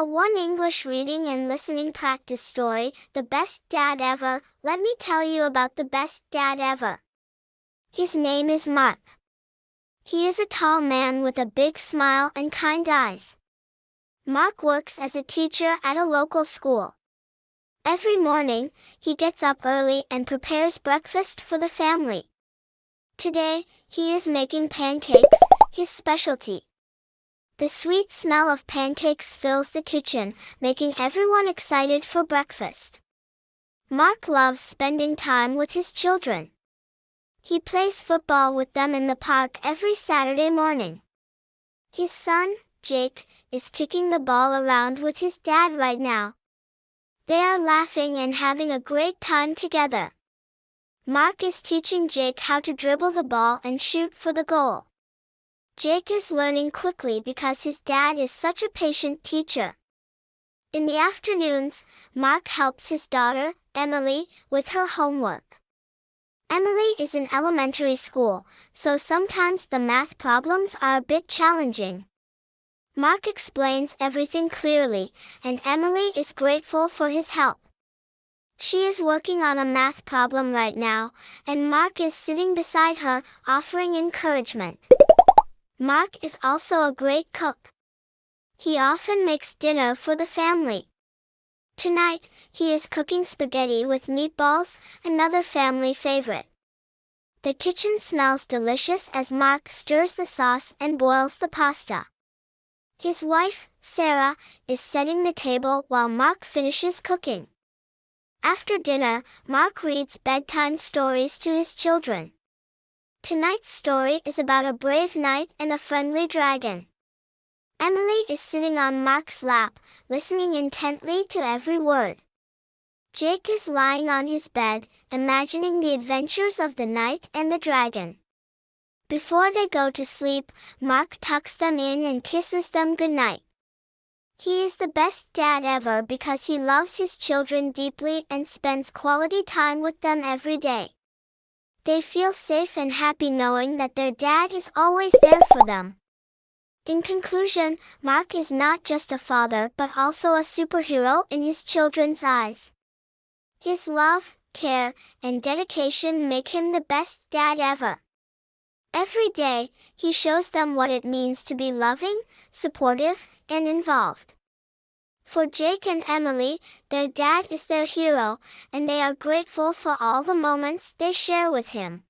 A one English reading and listening practice story, The Best Dad Ever. Let me tell you about the best dad ever. His name is Mark. He is a tall man with a big smile and kind eyes. Mark works as a teacher at a local school. Every morning, he gets up early and prepares breakfast for the family. Today, he is making pancakes, his specialty. The sweet smell of pancakes fills the kitchen, making everyone excited for breakfast. Mark loves spending time with his children. He plays football with them in the park every Saturday morning. His son, Jake, is kicking the ball around with his dad right now. They are laughing and having a great time together. Mark is teaching Jake how to dribble the ball and shoot for the goal. Jake is learning quickly because his dad is such a patient teacher. In the afternoons, Mark helps his daughter, Emily, with her homework. Emily is in elementary school, so sometimes the math problems are a bit challenging. Mark explains everything clearly, and Emily is grateful for his help. She is working on a math problem right now, and Mark is sitting beside her, offering encouragement. Mark is also a great cook. He often makes dinner for the family. Tonight, he is cooking spaghetti with meatballs, another family favorite. The kitchen smells delicious as Mark stirs the sauce and boils the pasta. His wife, Sarah, is setting the table while Mark finishes cooking. After dinner, Mark reads bedtime stories to his children. Tonight's story is about a brave knight and a friendly dragon. Emily is sitting on Mark's lap, listening intently to every word. Jake is lying on his bed, imagining the adventures of the knight and the dragon. Before they go to sleep, Mark tucks them in and kisses them goodnight. He is the best dad ever because he loves his children deeply and spends quality time with them every day. They feel safe and happy knowing that their dad is always there for them. In conclusion, Mark is not just a father but also a superhero in his children's eyes. His love, care, and dedication make him the best dad ever. Every day, he shows them what it means to be loving, supportive, and involved. For Jake and Emily, their dad is their hero, and they are grateful for all the moments they share with him.